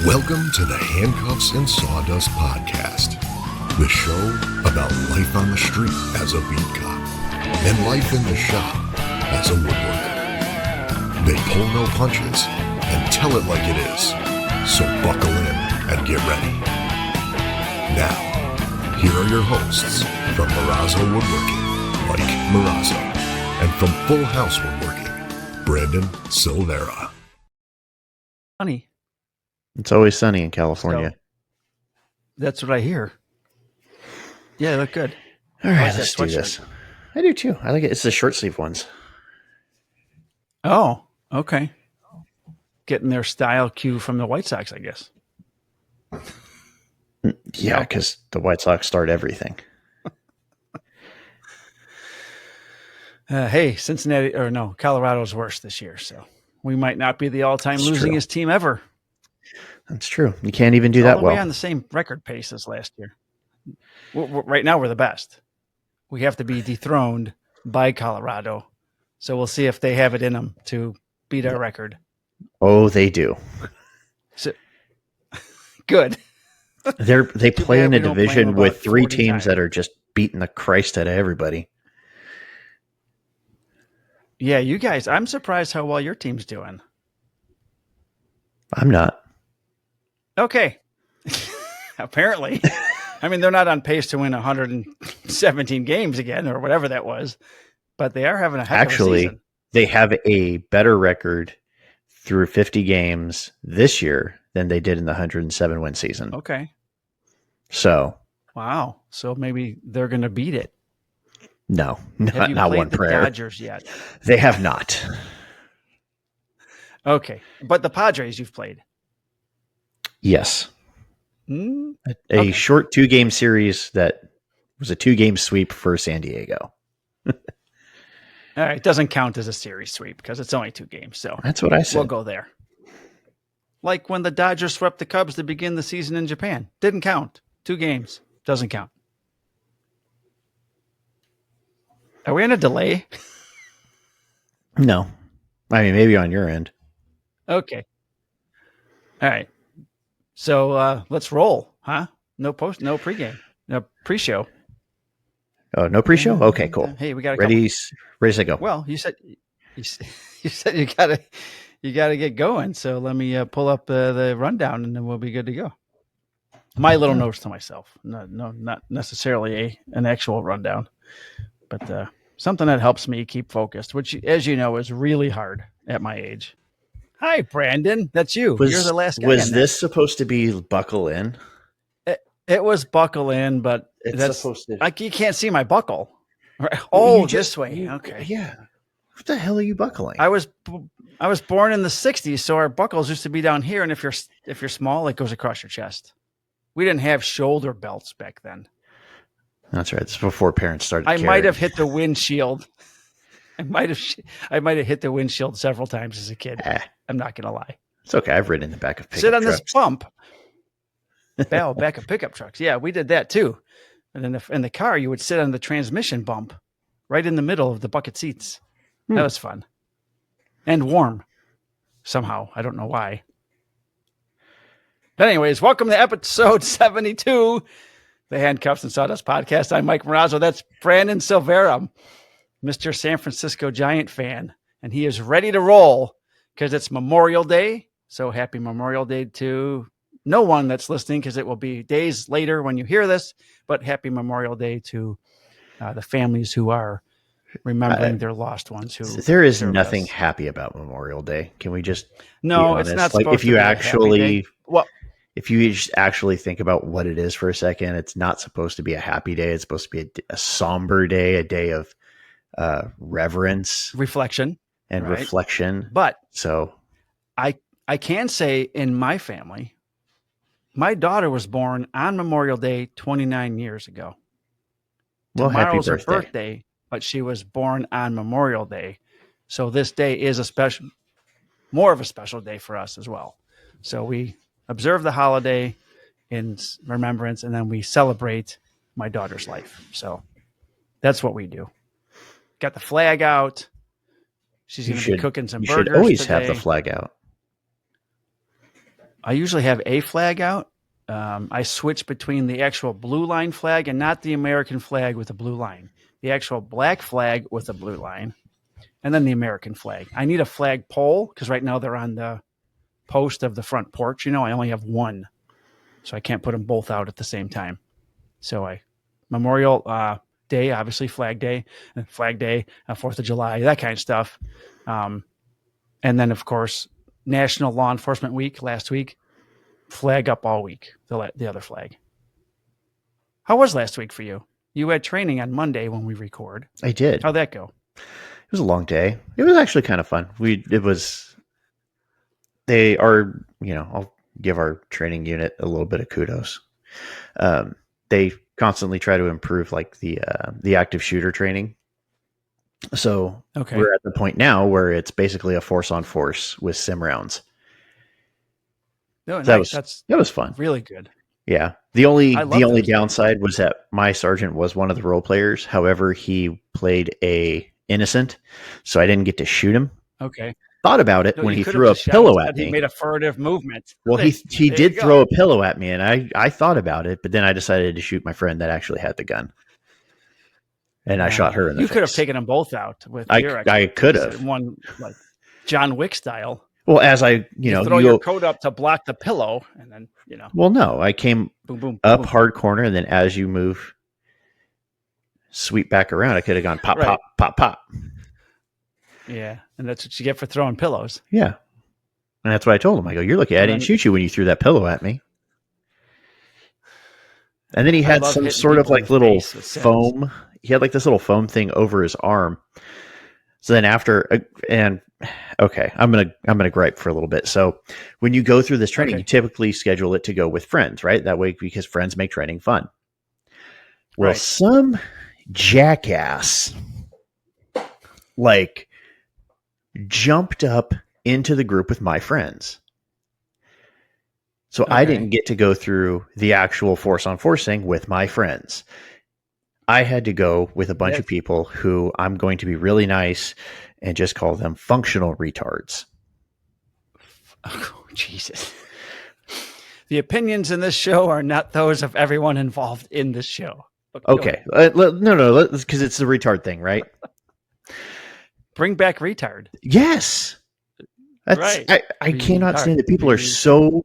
Welcome to the Handcuffs and Sawdust podcast, the show about life on the street as a beat cop and life in the shop as a woodworker. They pull no punches and tell it like it is, so buckle in and get ready. Now, here are your hosts from Marazzo Woodworking, Mike Marazzo, and from Full House Woodworking, Brandon Silvera. Sunny. It's always sunny in California. So, that's what I hear. Yeah, they look good. All right, let's do this. I do too. I like it. It's the short sleeve ones. Oh, okay. Getting their style cue from the White Sox, I guess. Yeah, because the White Sox start everything. Hey, Colorado's worse this year, so we might not be the all-time losingest team ever. That's true. You can't even do that well. We're on the same record pace as last year. Right now, we're the best. We have to be dethroned by Colorado, so we'll see if they have it in them to beat our record. Oh, they do. So, good. They play in a division with three teams times that are just beating the Christ out of everybody. Yeah, you guys, I'm surprised how well your team's doing. I'm not. Okay. Apparently. I mean, they're not on pace to win 117 games again or whatever that was, but they are having a heck of a season. They have a better record through 50 games this year than they did in the 107 win season. Okay. So. Wow. So maybe they're going to beat it. No, have you not played one the prayer. Dodgers yet? They have not. Okay. But the Padres you've played. Yes. Okay. Short 2-game series that was a 2-game sweep for San Diego. All right. It doesn't count as a series sweep because it's only 2 games. So that's what I said. We'll go there. Like when the Dodgers swept the Cubs to begin the season in Japan. Didn't count. 2 games. Doesn't count. Are we in a delay? No. I mean, maybe on your end. Okay. All right. So let's roll, huh? No pregame, no pre-show. Oh, no pre-show? Okay, cool. Hey, we got ready to go. Well, you said you gotta get going. So let me pull up the rundown, and then we'll be good to go. My little notes to myself. No, not necessarily an actual rundown, but something that helps me keep focused, which, as you know, is really hard at my age. Hi, Brandon. That's you. You're the last guy. Was this supposed to be buckle in? It was buckle in, but it's supposed to. Like you can't see my buckle. Right? Oh, this way. Okay. Yeah. What the hell are you buckling? I was born in the 60s, so our buckles used to be down here, and if you're small, it goes across your chest. We didn't have shoulder belts back then. That's right. It's before parents started. I might have hit the windshield. I might have hit the windshield several times as a kid. I'm not gonna lie. It's okay. I've ridden in the back of pickup Sit on trucks. This bump. Back of pickup trucks. Yeah, we did that too. And then in the car, you would sit on the transmission bump, right in the middle of the bucket seats. That was fun, and warm. Somehow, I don't know why. But anyways, welcome to episode 72, the Handcuffs and Sawdust podcast. I'm Mike Marazzo. That's Brandon Silvera, Mr. San Francisco Giant fan, and he is ready to roll because it's Memorial Day. So happy Memorial Day to no one that's listening, because it will be days later when you hear this, but happy Memorial Day to the families who are remembering their lost ones. There is nothing happy about Memorial Day. Can we just No, it's not like supposed if you to be actually if you just actually think about what it is for a second, it's not supposed to be a happy day. It's supposed to be a somber day, a day of reverence, reflection. But so I can say in my family, my daughter was born on Memorial Day 29 years ago. Well, Tomorrow's happy birthday. her birthday, but she was born on Memorial Day. So this day is more of a special day for us as well. So we observe the holiday in remembrance, and then we celebrate my daughter's life. So that's what we do. Got the flag out. She's going to be cooking some burgers. You should always today. have the flag out. I usually have a flag out. I switch between the actual blue line flag and not the American flag with a blue line, the actual black flag with a blue line, and then the American flag. I need a flag pole because right now they're on the post of the front porch. I only have one, so I can't put them both out at the same time. So Memorial Day, obviously Flag Day, 4th of July, that kind of stuff. And then, of course, National Law Enforcement Week last week, flag up all week, the other flag. How was last week for you? You had training on Monday when we record. I did. How'd that go? It was a long day. It was actually kind of fun. I'll give our training unit a little bit of kudos. They constantly try to improve like the active shooter training. So we're at the point now where it's basically a force on force with sim rounds. No, nice. That was fun. Really good. Yeah. The only downside was that my sergeant was one of the role players. However, he played a innocent, so I didn't get to shoot him. Okay. Thought about it when he threw a pillow at me. He made a furtive movement. Well, he did throw a pillow at me, and I thought about it, but then I decided to shoot my friend that actually had the gun, and I shot her in the face. You could have taken them both out with I could have one like John Wick style. Well, as I throw your coat up to block the pillow, and then Well, no, I came boom, boom, up boom. hard corner, and then as you move, sweep back around. I could have gone pop, pop, pop, pop. Yeah, and that's what you get for throwing pillows. Yeah. And that's what I told him. I go, you're lucky I didn't shoot you when you threw that pillow at me. And then he had some sort of like little foam. He had like this little foam thing over his arm. So then I'm gonna gripe for a little bit. So when you go through this training, you typically schedule it to go with friends, right? That way, because friends make training fun. Well, some jackass jumped up into the group with my friends. So I didn't get to go through the actual force on force thing with my friends. I had to go with a bunch of people who I'm going to be really nice and just call them functional retards. Oh, Jesus. The opinions in this show are not those of everyone involved in this show. Okay. No, because it's the retard thing, right? Bring back retard. Yes. That's, I cannot stand that people are so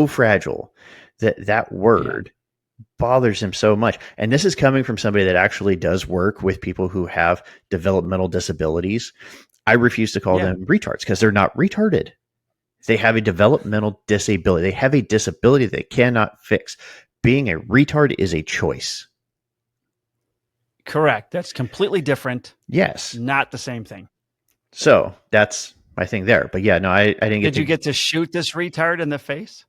fragile that word bothers him so much. And this is coming from somebody that actually does work with people who have developmental disabilities. I refuse to call them retards because they're not retarded. They have a developmental disability. They have a disability they cannot fix. Being a retard is a choice. Correct. That's completely different. Yes. Not the same thing. So that's my thing there. But yeah, no, I didn't get Did you get to shoot this retard in the face?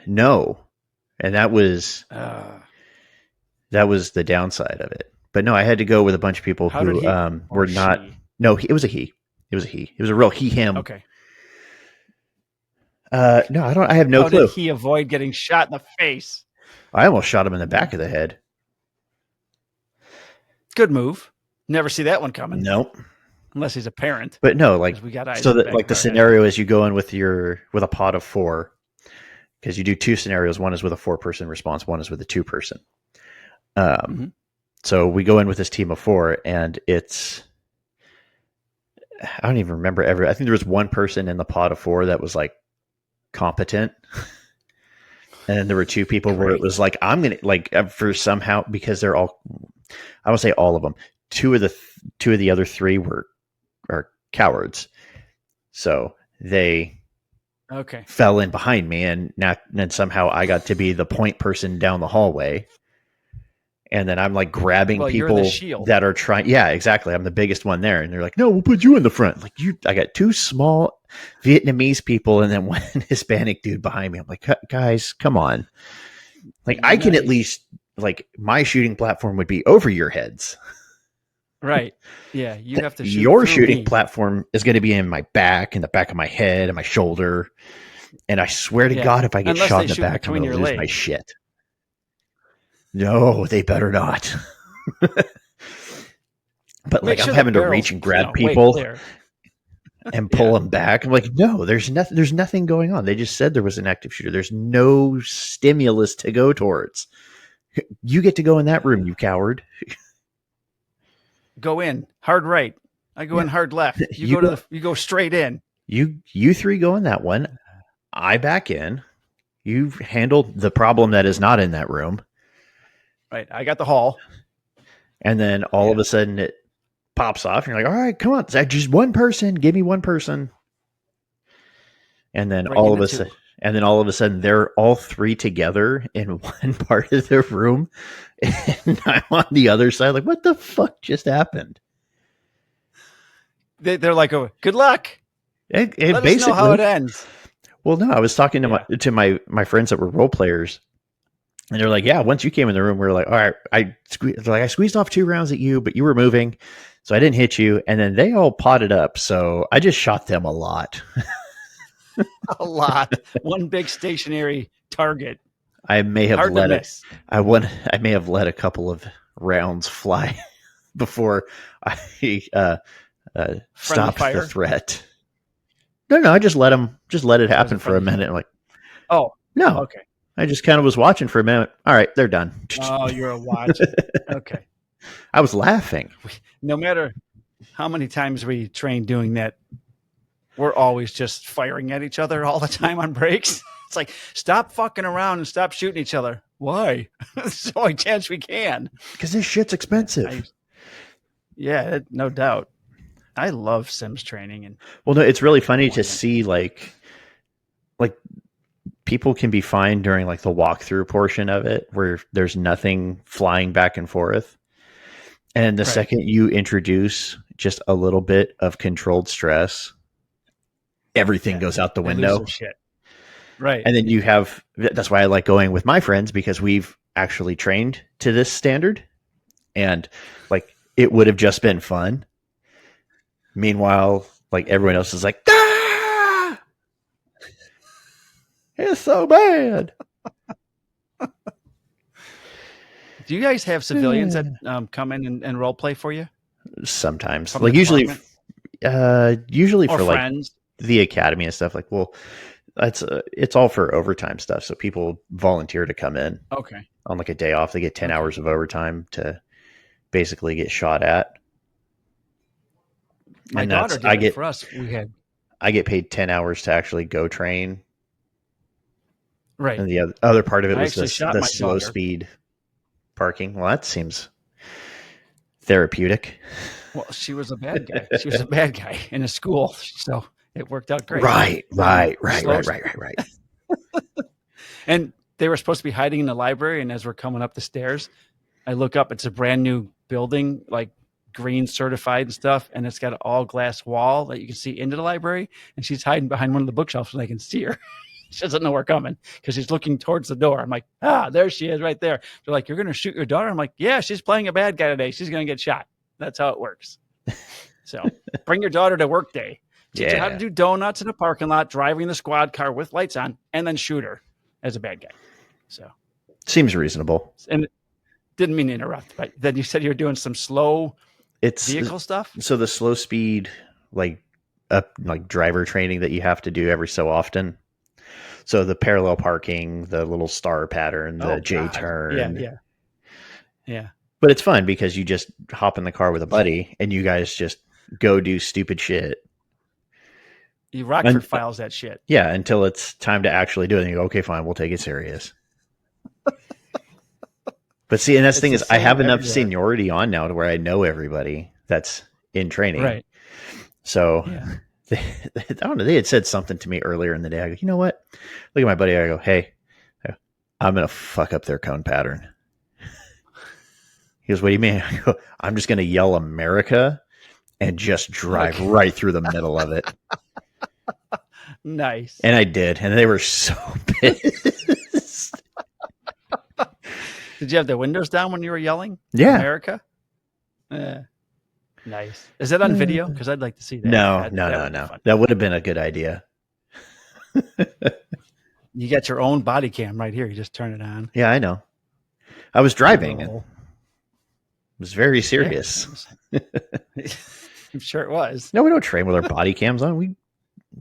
No. And that was the downside of it. But no, I had to go with a bunch of people who were not. No, it was a he. It was a he. It was a real he, him. Okay. No, I don't. I have no clue. How did he avoid getting shot in the face? I almost shot him in the back of the head. Good move. Never see that one coming. Nope. Unless he's a parent. But no, like we got eyes so that like the scenario is you go in with a pod of 4 because you do 2 scenarios. One is with a 4-person response. One is with a 2-person. So we go in with this team of 4, and it's I don't even remember I think there was one person in the pod of 4 that was like competent. And then there were 2 people where it was like, I'm going to for somehow, because they're all, I won't say all of them. 2 of the other 3 are cowards. So they fell in behind me and somehow I got to be the point person down the hallway. And then I'm like grabbing people that are trying. Yeah, exactly. I'm the biggest one there. And they're like, no, we'll put you in the front. Like I got 2 small Vietnamese people and then one Hispanic dude behind me. I'm like, guys, come on. Like I can at least my shooting platform would be over your heads. Right. Yeah. You have to shoot your shooting platform is going to be in my back, in the back of my head, and my shoulder. And I swear to God, if I get shot in the back, I'm going to lose my shit. No, they better not. But I'm having to reach and grab people. and pull them back. I'm like, no, there's nothing going on. They just said there was an active shooter. There's no stimulus to go towards. You get to go in that room, you coward. Go in hard right. I go in hard left. You go straight in. You three go in that one. I back in. You handle the problem that is not in that room. Right. I got the hall. And then all of a sudden it pops off. And you're like, all right, come on. Just one person. Give me one person. And then all of a sudden they're all three together in one part of the room. And I'm on the other side. Like, what the fuck just happened? They're like, oh, good luck. Let us know how it ends. Well, no, I was talking to my friends that were role players. And they're like, yeah, once you came in the room, we were like, all right, I squeezed off 2 rounds at you, but you were moving. So I didn't hit you. And then they all potted up. So I just shot them a lot. A lot. One big stationary target. I may have Hard let to it. miss. I may have let a couple of rounds fly before I stopped the threat. No, I just let it happen for a minute. I'm like, oh, no, okay. I just kind of was watching for a minute. All right, they're done. Oh, you're a watcher. Okay. I was laughing. No matter how many times we train doing that, we're always just firing at each other all the time on breaks. It's like, stop fucking around and stop shooting each other. Why? It's the only chance we can. Because this shit's expensive. No doubt. I love Sims training. And well, no, it's really funny to see like people can be fine during like the walkthrough portion of it where there's nothing flying back and forth. And the second you introduce just a little bit of controlled stress, everything goes out the window. Shit. Right. And then that's why I like going with my friends, because we've actually trained to this standard and like it would have just been fun. Meanwhile, like everyone else is like, ah! It's so bad. Do you guys have civilians that come in and role play for you? Sometimes, From like usually for friends, like the academy and stuff. Like, well, it's all for overtime stuff. So people volunteer to come in. Okay. On like a day off, they get 10 hours of overtime to basically get shot at. My daughter did it for us. I get paid 10 hours to actually go train. Right. And the other part of it was the slow daughter. speed parking. Well, that seems therapeutic. Well, she was a bad guy. She was a bad guy in a school. So it worked out great. Right. And they were supposed to be hiding in the library. And as we're coming up the stairs, I look up, it's a brand new building, like green certified and stuff. And it's got an all glass wall that you can see into the library. And she's hiding behind one of the bookshelves and I can see her. She doesn't know we're coming because she's looking towards the door. I'm like, there she is right there. They're like, you're going to shoot your daughter? I'm like, yeah, she's playing a bad guy today. She's going to get shot. That's how it works. So bring your daughter to work day. Teach her how to do donuts in a parking lot, driving the squad car with lights on, and then shoot her as a bad guy. So seems reasonable. And didn't mean to interrupt, but then you said you were doing some slow vehicle stuff. So the slow speed, like driver training that you have to do every so often. So the parallel parking, the little star pattern, the J turn. Yeah. But it's fun because you just hop in the car with a buddy and you guys just go do stupid shit. You Rockford files that shit. Yeah, until it's time to actually do it. And you go, okay, fine, we'll take it serious. But see, and that's the thing is I have enough seniority on now to where I know everybody that's in training. Right. So I don't know. They had said something to me earlier in the day. I go, you know what? Look at my buddy. I go, hey, I'm going to fuck up their cone pattern. He goes, what do you mean? I go, I'm just going to yell America and just drive right through the middle of it. Nice. And I did. And they were so pissed. Did you have the windows down when you were yelling? Yeah. America? Nice. Is that on video? Because I'd like to see that. No. That would have been a good idea. You got your own body cam right here. You just turn it on. Yeah, I know. I was driving. It was very serious. Yeah. I'm sure it was. No, we don't train with our body cams on. We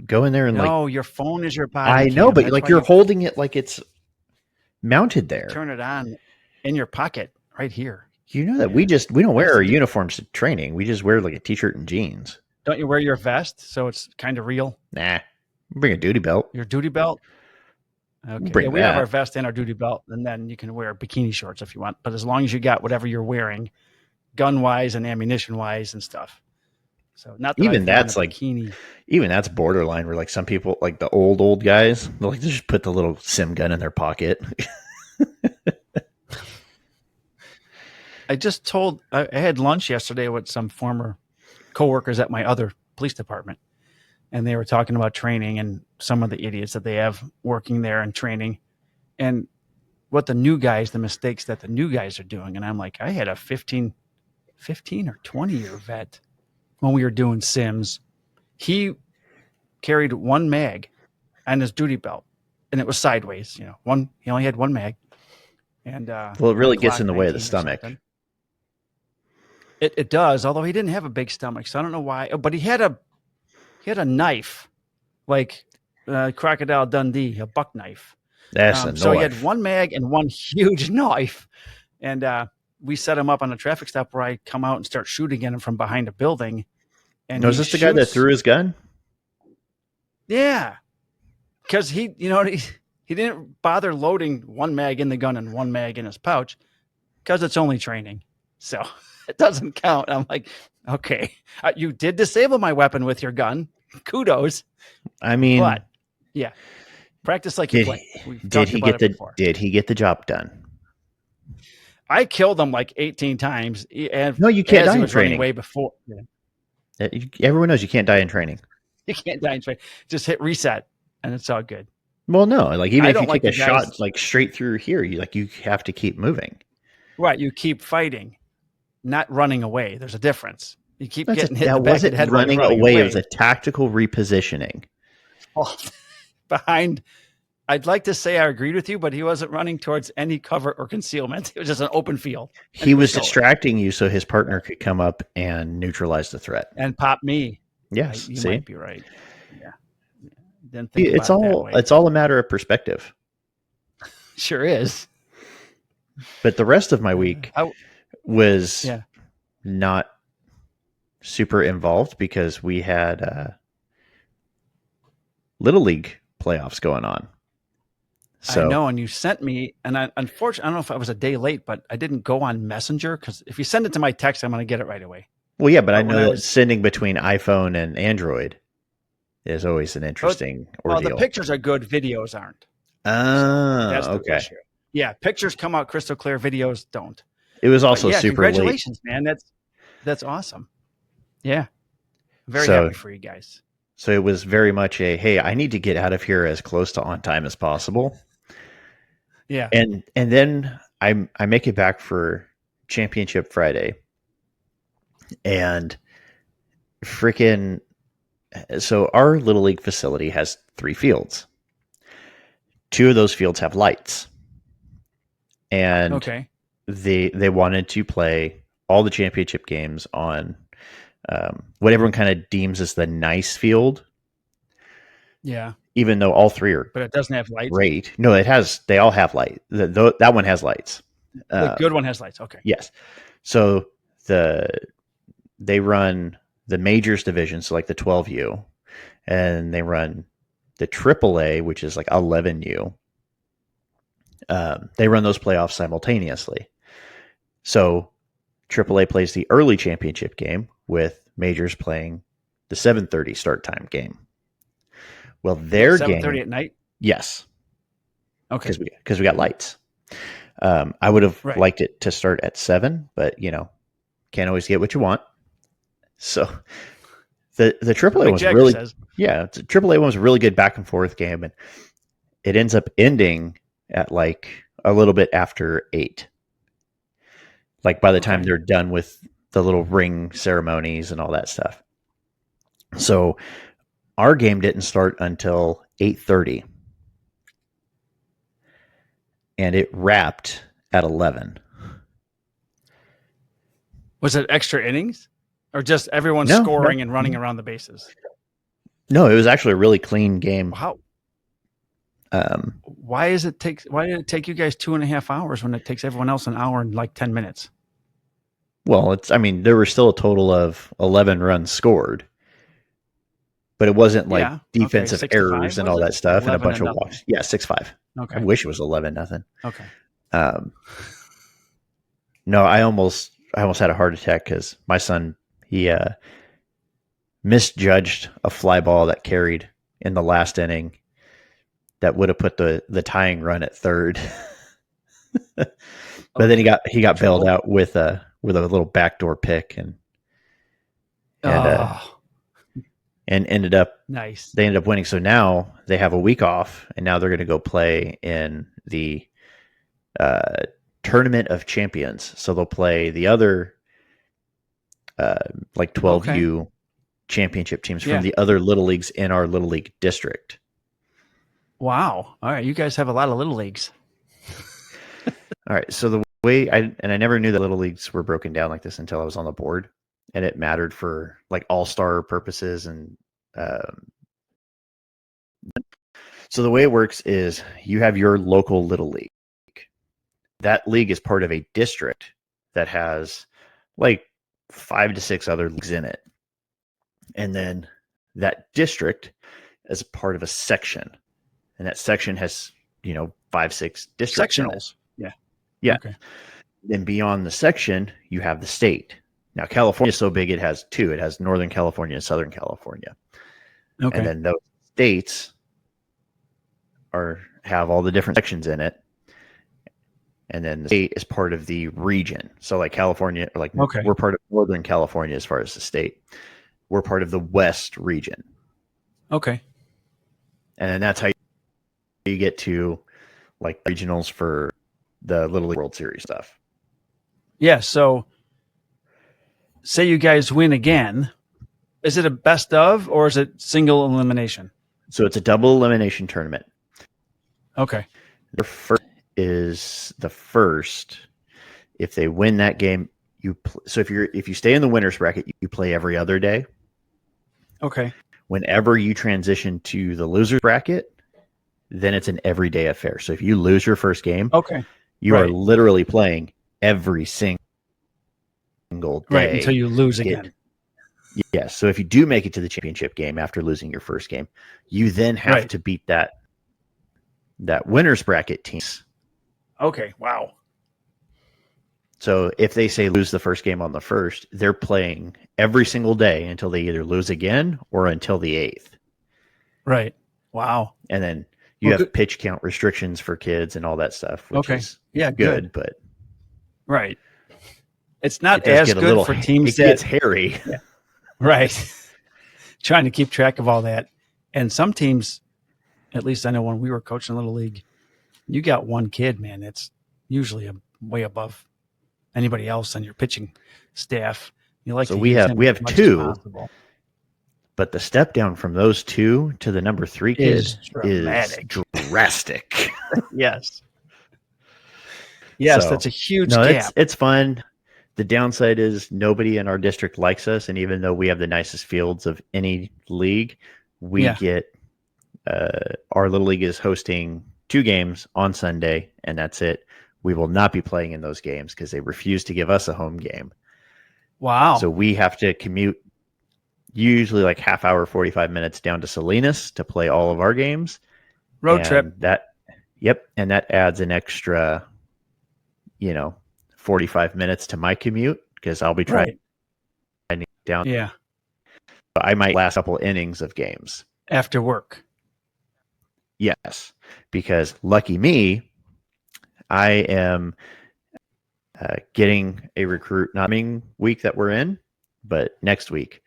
go in there and No, your phone is your body I cam. know, but That's like why you're holding it like it's mounted you there. turn it on in your pocket right here. You know that we don't wear our uniforms to training. We just wear like a t-shirt and jeans. Don't you wear your vest so it's kind of real? Nah, bring a duty belt. Your duty belt? Okay. Bring Yeah, we have that. our vest and our duty belt, and then you can wear bikini shorts if you want. But as long as you got whatever you're wearing, gun-wise and ammunition-wise and stuff. So not that Even I've worn that's a like bikini. even that's borderline where like some people like the old guys, they'll like just put the little sim gun in their pocket. I just told I had lunch yesterday with some former coworkers at my other police department, and they were talking about training and some of the idiots that they have working there and training, and what the mistakes that the new guys are doing. And I'm like, I had a 15 or 20-year vet when we were doing sims. He carried one mag on his duty belt, and it was sideways. He only had one mag, and Well, it really gets in the way of the stomach. It does, although he didn't have a big stomach, so I don't know why. But he had a knife, like Crocodile Dundee, a buck knife. That's a knife. So he had one mag and one huge knife, and we set him up on a traffic stop where I come out and start shooting at him from behind a building. And was this the guy that threw his gun? Yeah, because he didn't bother loading one mag in the gun and one mag in his pouch because it's only training, so it doesn't count. I'm like, okay, you did disable my weapon with your gun. Kudos. I mean, but yeah, practice like you play. Did he get the job done? I killed him like 18 times. And no, you can't die in training. Way before. Yeah. Everyone knows you can't die in training. You can't die in training. Just hit reset, and it's all good. Well, no, like even if you take a guys, shot like straight through here, you have to keep moving. Right, you keep fighting, not running away. There's a difference. You keep getting hit. That wasn't running away. It was a tactical repositioning. Well, behind. I'd like to say I agreed with you, but he wasn't running towards any cover or concealment. It was just an open field. He was distracting you so his partner could come up and neutralize the threat. And pop me. Yes. You might be right. Yeah. Didn't think it's all a matter of perspective. Sure is. But the rest of my week was not super involved because we had Little League playoffs going on. So, I know, and you sent me, and unfortunately, I don't know if I was a day late, but I didn't go on Messenger because if you send it to my text, I'm going to get it right away. Well, yeah, but I know that sending between iPhone and Android is always an interesting ordeal. Well, the pictures are good, videos aren't. That's okay. Issue. Yeah, pictures come out crystal clear, videos don't. It was also super late. Congratulations, man. That's awesome. Yeah. Very happy for you guys. So it was very much hey, I need to get out of here as close to on time as possible. Yeah. And then I make it back for Championship Friday. And so our Little League facility has 3 fields. 2 of those fields have lights. And they wanted to play all the championship games on what everyone kind of deems as the nice field. Yeah. Even though all 3 are, but it doesn't have lights. Great. No, they all have light. That one has lights. The good one has lights. Okay. Yes. So they run the majors division, so like the 12U, and they run the AAA, which is like 11U. They run those playoffs simultaneously. So AAA plays the early championship game with majors playing the 7:30 start time game. Well, their 7:30 at night? Yes. Okay. Because we got lights. I would have liked it to start at 7, but can't always get what you want. So the AAA one was really the AAA one was a really good back and forth game, and it ends up ending at like a little bit after 8. Like by the time they're done with the little ring ceremonies and all that stuff. So our game didn't start until 8:30. And it wrapped at 11. Was it extra innings? or just everyone No, scoring no. and running around the bases? No, it was actually a really clean game. How? Um, Why did it take you guys 2.5 hours when it takes everyone else an hour and like 10 minutes? well, there were still a total of 11 runs scored, but it wasn't like Yeah. Okay. defensive 6-5 errors and was all it? that stuff and a 11 bunch to of nothing. walks. Yeah, 6-5. Okay. I wish it was 11-0. Okay. No, I almost had a heart attack because my son, he misjudged a fly ball that carried in the last inning that would have put the tying run at third. But then he got bailed out with a little backdoor pick and ended up nice. They ended up winning. So now they have a week off, and now they're going to go play in the Tournament of Champions. So they'll play the other like 12U championship teams from the other little leagues in our little league district. Wow. All right. You guys have a lot of little leagues. All right. So the way I never knew that little leagues were broken down like this until I was on the board, and it mattered for like all-star purposes. And so the way it works is you have your local little league. That league is part of a district that has like 5 to 6 other leagues in it. And then that district is part of a section. And that section has, 5, 6 districts. Sectionals. Yeah. Okay. Then beyond the section, you have the state. Now, California is so big, it has 2. It has Northern California and Southern California. Okay. And then those states have all the different sections in it. And then the state is part of the region. So like California, we're part of Northern California as far as the state. We're part of the West region. Okay. And then that's how you get to like regionals for the Little League World Series stuff. Yeah. So say you guys win again. Is it a best of or is it single elimination? So it's a double elimination tournament. Okay. The first is the first. If they win that game, so if you stay in the winner's bracket, you play every other day. Okay. Whenever you transition to the loser's bracket, then it's an everyday affair. So if you lose your first game, you are literally playing every single day until you lose again. Yes. So if you do make it to the championship game after losing your first game, you then have to beat that winner's bracket team. Okay. Wow. So if they say lose the first game on the first, they're playing every single day until they either lose again or until the 8th. Right. Wow. And then you have pitch count restrictions for kids and all that stuff, which is good, but right. It's not as good for teams that gets hairy. Yeah. Right. Trying to keep track of all that. And some teams, at least I know when we were coaching Little League, you got one kid, man, that's usually way above anybody else on your pitching staff. You like so to we use have him we have as much 2, as possible. But the step down from those 2 to the number 3 kid is drastic. Yes. Yes, that's a huge gap. It's fun. The downside is nobody in our district likes us, and even though we have the nicest fields of any league, we get our little league is hosting 2 games on Sunday, and that's it. We will not be playing in those games because they refuse to give us a home game. Wow. So we have to commute usually like half hour, 45 minutes down to Salinas to play all of our games. Road trip. And that adds an extra, 45 minutes to my commute because I'll be trying down. Yeah. I might last a couple innings of games. After work. Yes. Because lucky me, I am getting a recruit not coming week that we're in, but next week.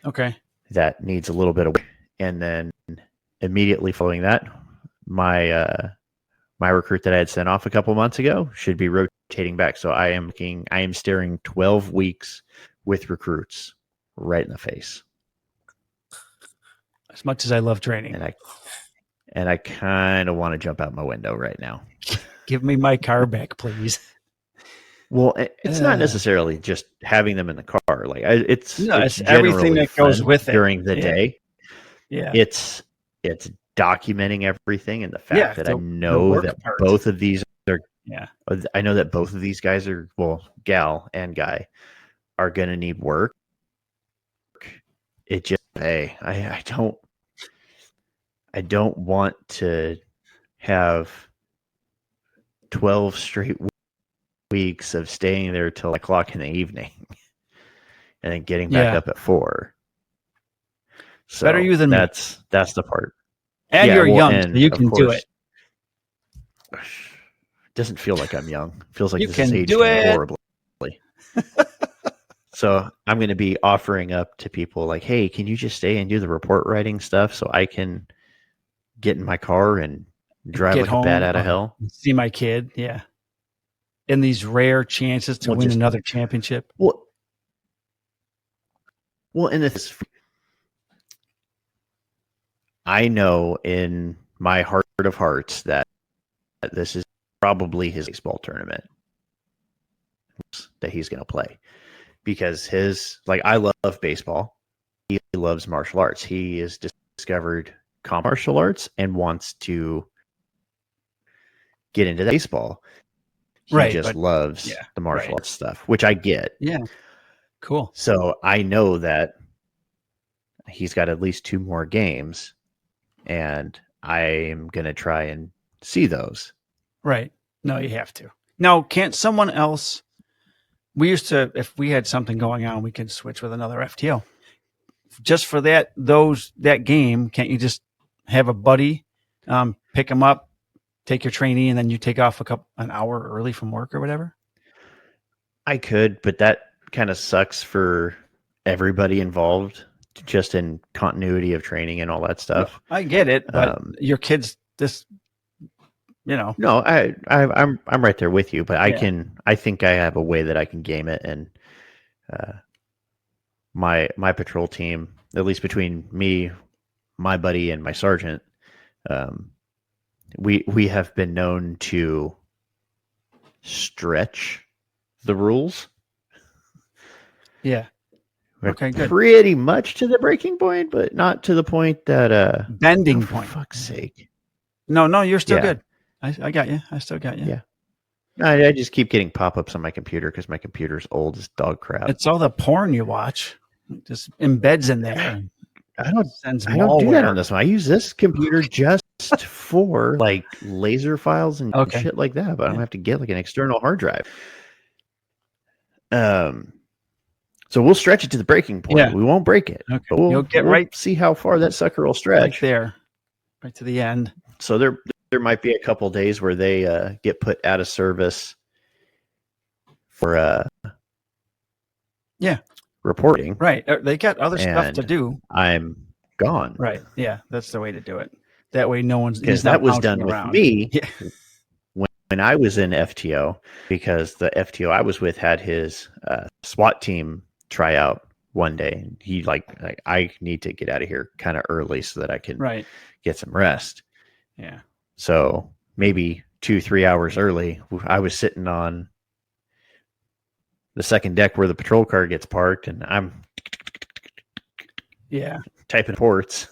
Okay. That needs a little bit of work. And then immediately following that, my recruit that I had sent off a couple months ago should be rotating back. So I am staring 12 weeks with recruits right in the face. As much as I love training. And I kind of want to jump out my window right now. Give me my car back, please. Well, it's not necessarily just having them in the car. Like it's everything that goes fun with it during the day. Yeah. It's documenting everything, and the fact that I know that both of these are. Yeah. I know that both of these guys are, well, gal and guy, are going to need work. It just, hey, I don't want to have 12 straight weeks of staying there till o'clock in the evening and then getting back up at 4. So better you than me. That's the part. And you're young, so you can do it. Doesn't feel like I'm young. It feels like you this can is aged do it horribly. So I'm going to be offering up to people like, hey, can you just stay and do the report writing stuff so I can get in my car and drive like a bat out of hell? See my kid, yeah. In these rare chances to win another championship. Well, and this, I know in my heart of hearts that this is probably his baseball tournament that he's going to play, because I love baseball. He loves martial arts. He has discovered martial arts and wants to get into baseball. He just loves the martial arts stuff, which I get. Yeah. Cool. So I know that he's got at least 2 more games, and I'm going to try and see those. Right. No, you have to. Now, can't someone else? We used to, if we had something going on, we could switch with another FTO. Just for that game, can't you just have a buddy pick him up, take your trainee, and then you take off an hour early from work or whatever? I could, but that kind of sucks for everybody involved, just in continuity of training and all that stuff. I get it, but your kids, No, I'm right there with you, but I think I have a way that I can game it, and my patrol team, at least between me, my buddy, and my sergeant, we have been known to stretch the rules. Yeah. Okay, good. Pretty much to the breaking point, but not to the point that bending point. For fuck's sake. No, you're still good. I got you. I still got you. Yeah. I just keep getting pop-ups on my computer because my computer's old as dog crap. It's all the porn you watch. It just embeds in there. I don't do that on this one. I use this computer just for like laser files and shit like that, but I don't have to get like an external hard drive. So we'll stretch it to the breaking point. Yeah. We won't break it. Okay. But we'll see how far that sucker will stretch. Right there. Right to the end. So there might be a couple days where they get put out of service for reporting. Right. They got other stuff to do. I'm gone. Right. Yeah, that's the way to do it. That way no one's, because that was done around. With me when I was in FTO, because the FTO I was with had his SWAT team try out one day, and he like I need to get out of here kind of early so that I can get some rest. Yeah. So maybe 2-3 hours early, I was sitting on the second deck where the patrol car gets parked, and I'm typing reports.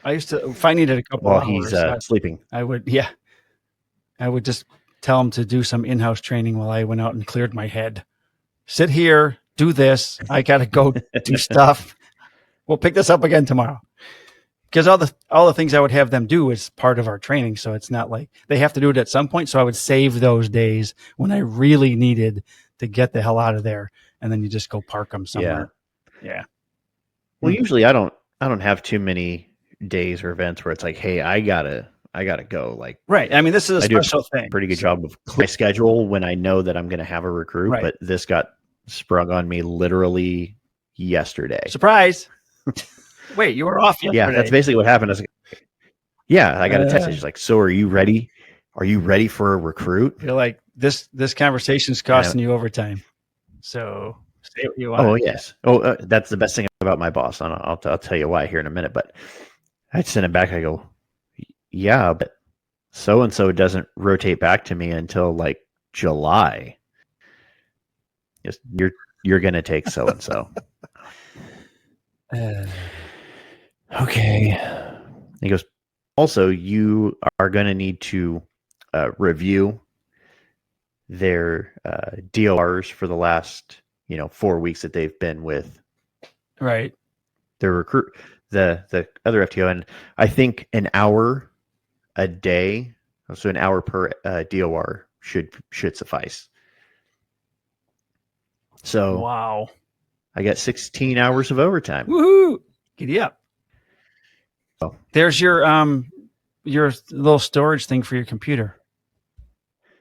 I used to, if I needed a couple while hours, he's sleeping. I would just tell him to do some in-house training while I went out and cleared my head. Sit here, do this. I got to go do stuff. We'll pick this up again tomorrow. Because all the things I would have them do is part of our training. So it's not like they have to do it at some point. So I would save those days when I really needed to get the hell out of there. And then you just go park them somewhere. Yeah. Well, usually I don't have too many days or events where it's like, hey, I gotta go. Like, right. I mean, this is a special thing. Pretty good job of my schedule when I know that I'm going to have a recruit, but this got sprung on me literally yesterday. Surprise. Wait, you were off yesterday. Yeah, that's basically what happened. I got a text. She's like, so are you ready? Are you ready for a recruit? You're like, this conversation is costing you overtime. So say what you want. Oh, yes. Oh, that's the best thing about my boss. And I'll tell you why here in a minute. But I sent it back. I go, yeah, but so-and-so doesn't rotate back to me until like July. Just, you're going to take so-and-so. Okay. He goes, also, you are going to need to review their DORs for the last, 4 weeks that they've been with Right. their recruit, the other FTO. And I think an hour a day, so an hour per DOR should suffice. So Wow. I got 16 hours of overtime. Woohoo! Giddy up. Oh. There's your little storage thing for your computer.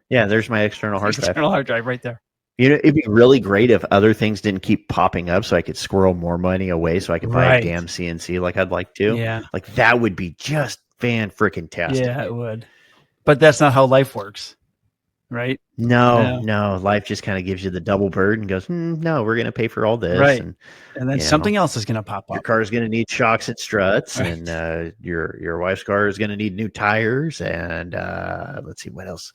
Yeah, there's my external hard drive. External hard drive right there. It'd be really great if other things didn't keep popping up so I could squirrel more money away so I could buy a damn CNC like I'd like to. Yeah. Like that would be just fan-freaking-tastic. Yeah, it would. But that's not how life works, right? No. Life just kind of gives you the double bird and goes, no, we're going to pay for all this. Right. And then something else is going to pop up. your car's going to need shocks and struts, Right. and your wife's car is going to need new tires, and let's see what else.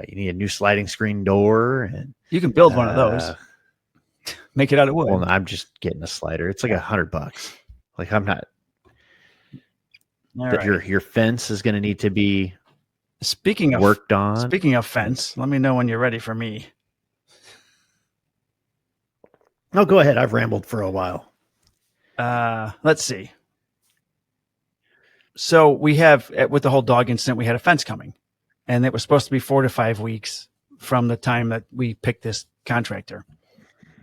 You need a new sliding screen door, and You can build one of those. Make it out of wood. well, I'm just getting a slider. It's like $100. Like I'm not. All But right. your fence is going to need to be Speaking of worked on. Speaking of fence, let me know when you're ready for me. No, go ahead. I've rambled for a while. Let's see. So we have, with the whole dog incident, we had a fence coming, and it was supposed to be 4 to 5 weeks from the time that we picked this contractor.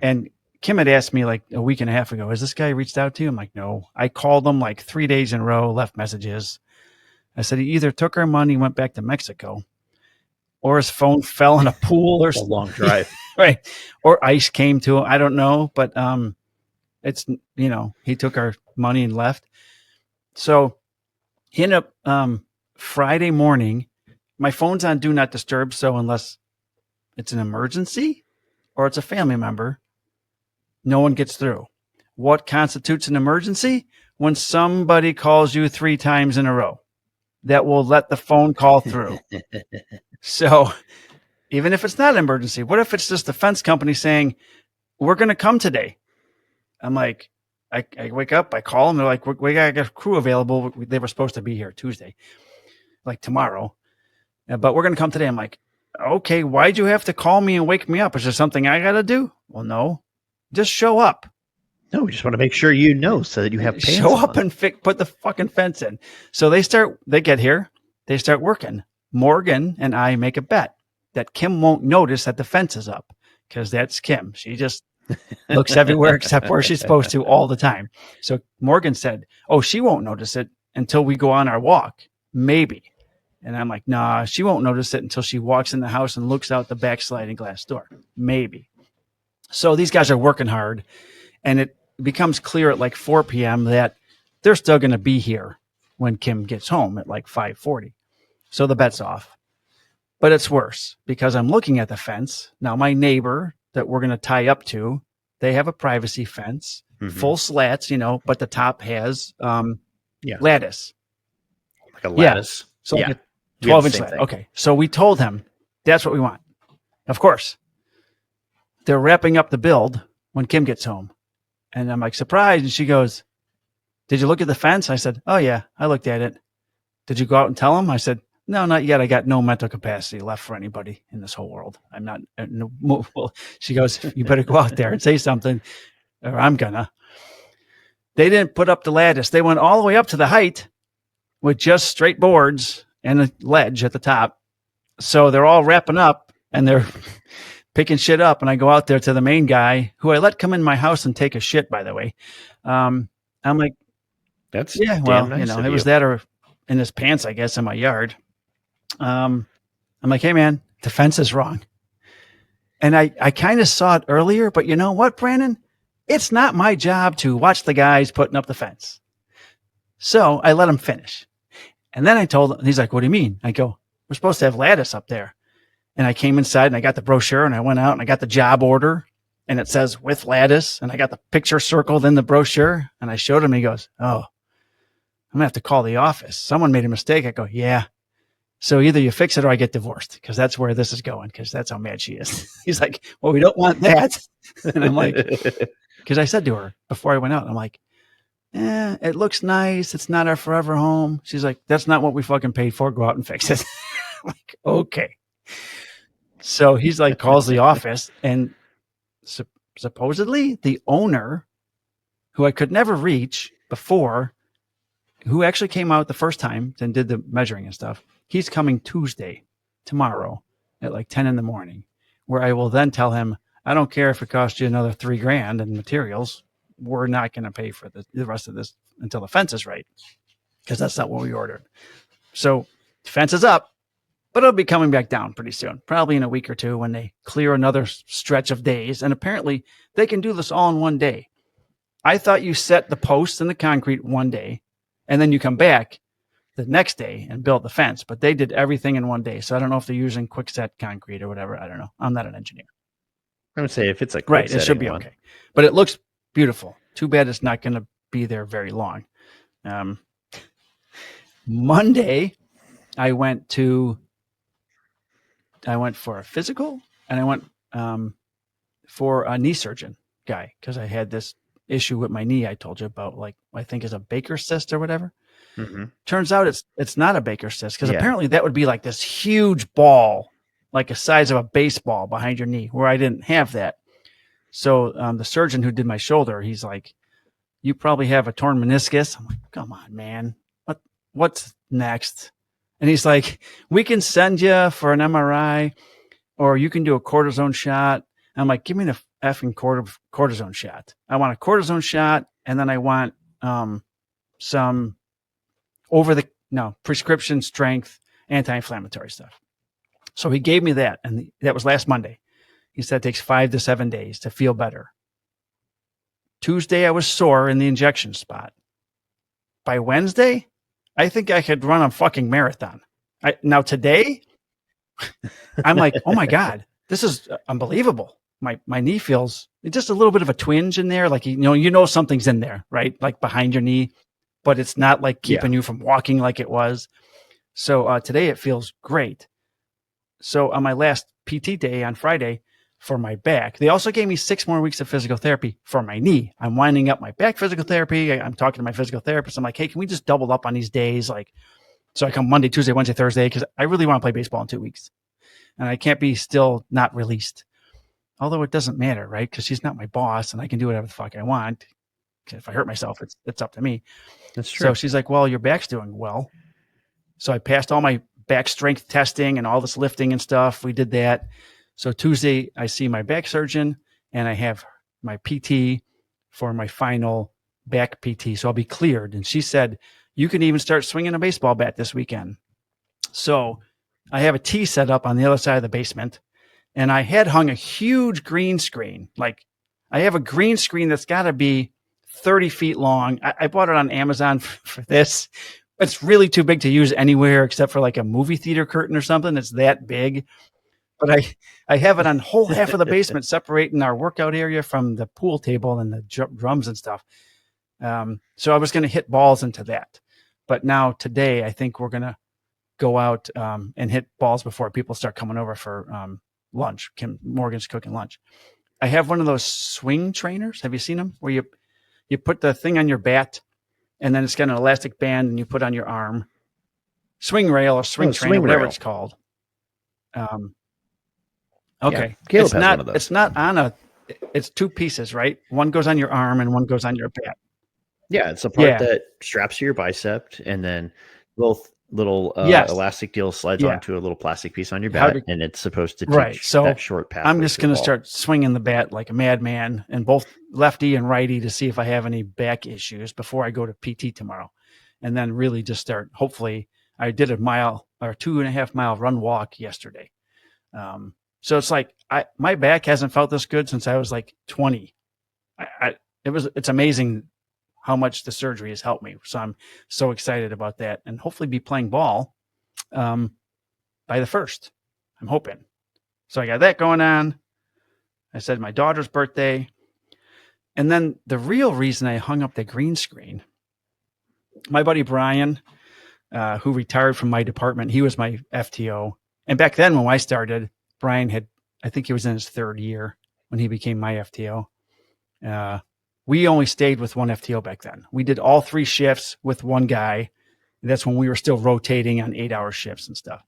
And Kim had asked me like a week and a half ago, has this guy reached out to you? I'm like, no. I called him like 3 days in a row, left messages. I said he either took our money, went back to Mexico, or his phone fell in a pool or A long drive. right, or ice came to him. I don't know, but it's he took our money and left. So he ended up Friday morning. My phone's on do not disturb, so unless it's an emergency or it's a family member, no one gets through. What constitutes an emergency? When somebody calls you 3 times in a row. That will let the phone call through. So even if it's not an emergency, what if it's just the fence company saying, we're going to come today? I'm like, I wake up, I call them. They're like, we got a crew available. They were supposed to be here Tuesday, like tomorrow, but we're going to come today. I'm like, okay, why'd you have to call me and wake me up? Is there something I got to do? Well, no, just show up. No, we just want to make sure you know so that you have pants Show up on. and put the fucking fence in. So they get here, they start working. Morgan and I make a bet that Kim won't notice that the fence is up because that's Kim. She just looks everywhere except where she's supposed to all the time. So Morgan said, oh, she won't notice it until we go on our walk. Maybe. And I'm like, nah, she won't notice it until she walks in the house and looks out the back sliding glass door. Maybe. So these guys are working hard, and it becomes clear at like 4 p.m. that they're still going to be here when Kim gets home at like 5:40. So the bet's off. But it's worse because I'm looking at the fence. Now, my neighbor that we're going to tie up to, they have a privacy fence, full slats, but the top has lattice. Like a lattice. So Yeah. like a 12-inch lattice. thing. Okay. So we told him that's what we want. Of course, they're wrapping up the build when Kim gets home. And I'm like, surprised. And she goes, did you look at the fence? I said, oh, yeah, I looked at it. Did you go out and tell him? I said, no, not yet. I got no mental capacity left for anybody in this whole world. I'm not. Well, she goes, you better go out there and say something or I'm gonna. They didn't put up the lattice. They went all the way up to the height with just straight boards and a ledge at the top. So they're all wrapping up and they're picking shit up. And I go out there to the main guy who I let come in my house and take a shit, by the way. I'm like, That's yeah, damn well, nice of it was you. that or in his pants, I guess, in my yard. I'm like, hey, man, the fence is wrong. And I kind of saw it earlier, but you know what, Brandon? It's not my job to watch the guys putting up the fence. So I let him finish. And then I told him, he's like, what do you mean? I go, we're supposed to have lattice up there. And I came inside and I got the brochure and I went out and I got the job order and it says with lattice and I got the picture circled in the brochure and I showed him. He goes, oh, I'm gonna have to call the office. Someone made a mistake. I go, yeah. So either you fix it or I get divorced, because that's where this is going, because that's how mad she is. He's like, well, we don't want that. And I'm like, because I said to her before I went out, I'm like, it looks nice. It's not our forever home. She's like, that's not what we fucking paid for. Go out and fix it. I'm like, okay. So he's like, calls the office, and supposedly the owner, who I could never reach before, who actually came out the first time and did the measuring and stuff, he's coming tomorrow at like 10 in the morning, where I will then tell him, I don't care if it costs you another $3,000 in materials. We're not going to pay for the rest of this until the fence is right, because that's not what we ordered. So the fence is up, but it'll be coming back down pretty soon, probably in a week or two, when they clear another stretch of days. And apparently they can do this all in one day. I thought you set the posts and the concrete one day, and then you come back the next day and build the fence, but they did everything in one day. So I don't know if they're using quick set concrete or whatever. I don't know. I'm not an engineer. I would say if it's a quick right, it should be okay. But it looks beautiful. Too bad it's not going to be there very long. Monday, I went for a physical, and I went for a knee surgeon guy, because I had this issue with my knee I told you about, like, I think is a Baker's cyst or whatever. Mm-hmm. Turns out it's not a Baker's cyst, because apparently that would be like this huge ball, like the size of a baseball behind your knee, where I didn't have that. So the surgeon who did my shoulder, he's like, you probably have a torn meniscus. I'm like, come on, man. What's next? And he's like, we can send you for an MRI, or you can do a cortisone shot. And I'm like, give me the effing cortisone shot. I want a cortisone shot, and then I want some prescription strength anti-inflammatory stuff. So he gave me that, and that was last Monday. He said it takes 5 to 7 days to feel better. Tuesday, I was sore in the injection spot. By Wednesday, I think I could run a fucking marathon. Now today, I'm like, oh my God, this is unbelievable. My knee feels just a little bit of a twinge in there. Like, you know, something's in there, right? Like behind your knee, but it's not like keeping you from walking like it was. So today it feels great. So on my last PT day on Friday for my back, they also gave me 6 more weeks of physical therapy for my knee. I'm winding up my back physical therapy. I'm talking to my physical therapist. I'm like, hey, can we just double up on these days? Like, so I come Monday, Tuesday, Wednesday, Thursday, because I really want to play baseball in 2 weeks. And I can't be still not released. Although it doesn't matter, right? Because she's not my boss, and I can do whatever the fuck I want. If I hurt myself, it's up to me. That's true. So she's like, well, your back's doing well. So I passed all my back strength testing and all this lifting and stuff. We did that. So Tuesday, I see my back surgeon, and I have my PT for my final back PT. So I'll be cleared. And she said, you can even start swinging a baseball bat this weekend. So I have a tee set up on the other side of the basement, and I had hung a huge green screen. Like, I have a green screen that's got to be 30 feet long. I bought it on Amazon for this. It's really too big to use anywhere except for like a movie theater curtain or something. It's that big. But I have it on whole half of the basement, separating our workout area from the pool table and the drums and stuff. So I was going to hit balls into that. But now today, I think we're going to go out and hit balls before people start coming over for lunch. Kim Morgan's cooking lunch. I have one of those swing trainers. Have you seen them? Where you put the thing on your bat, and then it's got an elastic band, and you put on your arm. Swing rail or swing trainer, whatever it's called. Okay. Yeah, it's not on it's 2 pieces, right? One goes on your arm and one goes on your bat. Yeah, it's a part that straps to your bicep, and then little elastic deal slides onto a little plastic piece on your bat, and it's supposed to teach that short path. I'm just going to start swinging the bat like a madman, and both lefty and righty, to see if I have any back issues before I go to PT tomorrow. And then really just start, hopefully, I did a 2.5 mile run walk yesterday. So it's like, my back hasn't felt this good since I was like 20. It's amazing how much the surgery has helped me. So I'm so excited about that, and hopefully be playing ball by the 1st. I'm hoping. So I got that going on. I said my daughter's birthday. And then the real reason I hung up the green screen, my buddy Brian, who retired from my department. He was my FTO. And back then when I started, Brian I think he was in his third year when he became my FTO. We only stayed with one FTO back then. We did all 3 shifts with one guy. That's when we were still rotating on 8-hour shifts and stuff.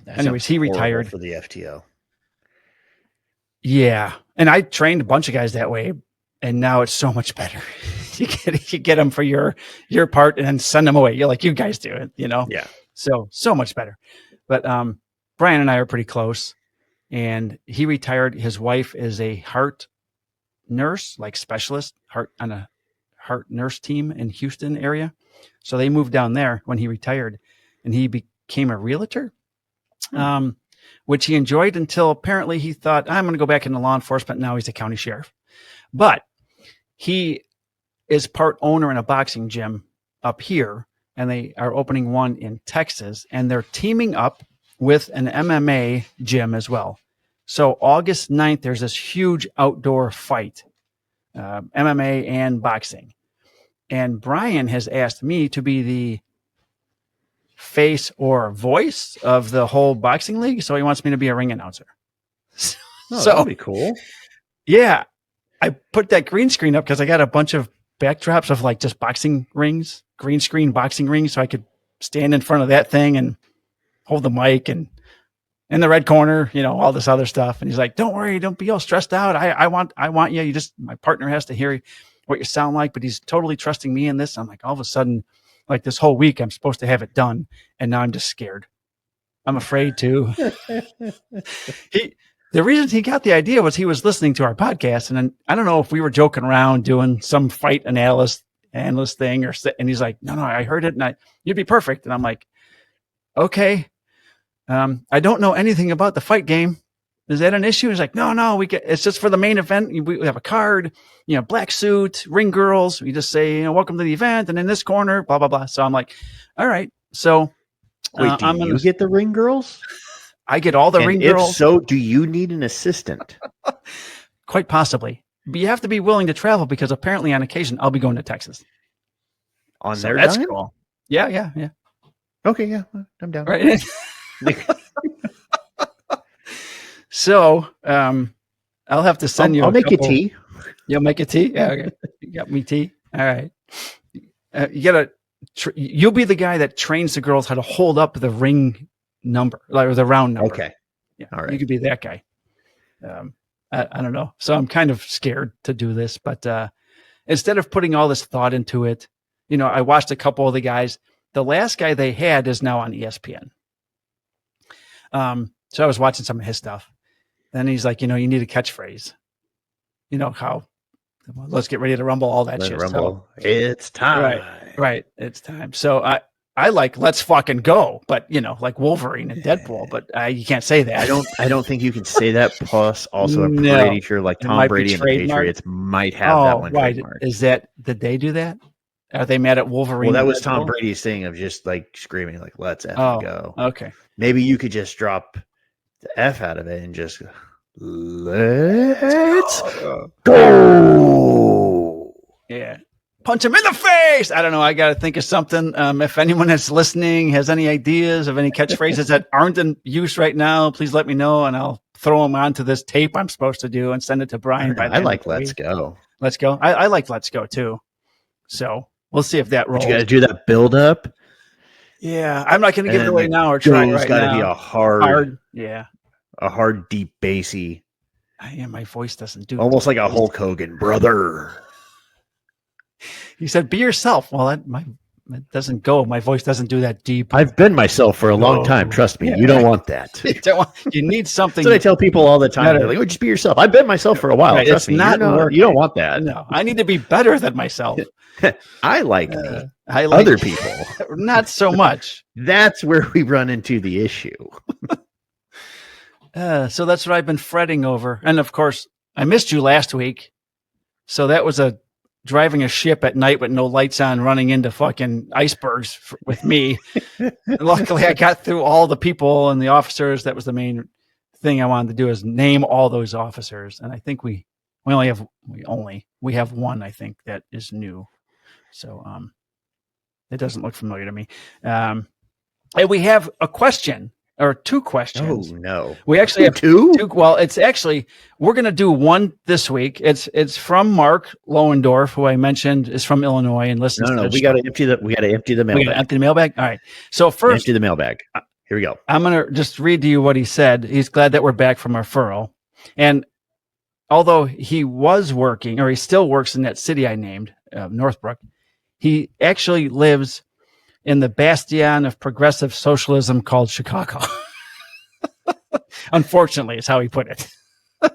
Anyways, he retired for the FTO. Yeah. And I trained a bunch of guys that way, and now it's so much better. you get them for your part and then send them away. You're like, you guys do it, Yeah. So much better. But Brian and I are pretty close, and he retired. His wife is a heart nurse, like specialist on a heart nurse team in Houston area. So they moved down there when he retired, and he became a realtor, which he enjoyed until apparently he thought, I'm going to go back into law enforcement. Now he's a county sheriff. But he is part owner in a boxing gym up here, and they are opening one in Texas, and they're teaming up with an MMA gym as well. So August 9th, there's this huge outdoor fight, MMA and boxing. And Brian has asked me to be the face or voice of the whole boxing league. So he wants me to be a ring announcer. That'd be cool. Yeah. I put that green screen up because I got a bunch of backdrops of like just boxing rings, green screen boxing rings. So I could stand in front of that thing and hold the mic and in the red corner, all this other stuff. And he's like, don't worry, don't be all stressed out. I want you. My partner has to hear what you sound like, but he's totally trusting me in this. I'm like, all of a sudden, like this whole week, I'm supposed to have it done. And now I'm just scared. I'm afraid to. The reason he got the idea was he was listening to our podcast. And then I don't know if we were joking around doing some fight analyst thing and he's like, no, I heard it and you'd be perfect. And I'm like, okay. I don't know anything about the fight game. Is that an issue? He's like, no, it's just for the main event. We have a card, black suit, ring girls. We just say, welcome to the event. And in this corner, blah, blah, blah. So I'm like, all right. So wait, do you get the ring girls? I get all the ring girls. If so, do you need an assistant? Quite possibly. But you have to be willing to travel because apparently on occasion I'll be going to Texas. On their dime? Cool. Yeah. Okay, yeah. I'm down. Right. So I'll have to send you. I'll make you tea. You'll make a tea? Yeah, okay. You got me tea? All right. You'll be the guy that trains the girls how to hold up the ring number, or the round number. Okay. Yeah. All right. You could be that guy. I don't know. So I'm kind of scared to do this, but instead of putting all this thought into it, I watched a couple of the guys. The last guy they had is now on ESPN. So I was watching some of his stuff. Then he's like, you need a catchphrase. How, let's get ready to rumble, all that shit. Rumble. So, it's time. Right. It's time. So I like, let's fucking go. But, like Wolverine and Deadpool. But you can't say that. I don't think you can say that. Plus, also, I'm pretty sure like Tom Brady and the Patriots might have that one trademarked. Is that, did they do that? Are they mad at Wolverine? Well, that was Tom Brady's thing of just like screaming, like, let's F go. Okay. Maybe you could just drop the F out of it and just let's go. Yeah. Punch him in the face. I don't know. I got to think of something. If anyone that's listening has any ideas of any catchphrases that aren't in use right now, please let me know and I'll throw them onto this tape I'm supposed to do and send it to Brian. I like let's go. Let's go. I like let's go too. So we'll see if that rolls. But you got to do that build up. Yeah, I'm not going to give it away now or try right now. It's got to be a hard, yeah, a hard, deep, bassy. Yeah, my voice doesn't do almost like a Hulk Hogan, brother. He said, "Be yourself." Well, it doesn't go. My voice doesn't do that deep. I've been myself for a long time. Trust me, you don't want that. You need something. So I tell people all the time, they're like, "Oh, just be yourself." I've been myself for a while. Right, Trust me, you don't want that. No, I need to be better than myself. I like me. I like other people. Not so much. That's where we run into the issue. So that's what I've been fretting over. And of course, I missed you last week. So that was driving a ship at night with no lights on, running into fucking icebergs with me. Luckily, I got through all the people and the officers. That was the main thing I wanted to do, is name all those officers. And I think we have one, I think, that is new. So it doesn't look familiar to me. And we have a question or two Oh questions. no. We actually have two. Well, it's actually, we're going to do one this week. It's from Mark Lohendorf, who I mentioned is from Illinois and listens. No, to we got to empty the We got to empty the mailbag. All right. So first, empty the mailbag. Here we go. I'm going to just read to you what he said. He's glad that we're back from our furlough. And although he was working, or he still works in that city I named, Northbrook, he actually lives in the bastion of progressive socialism called Chicago. Unfortunately, is how he put it.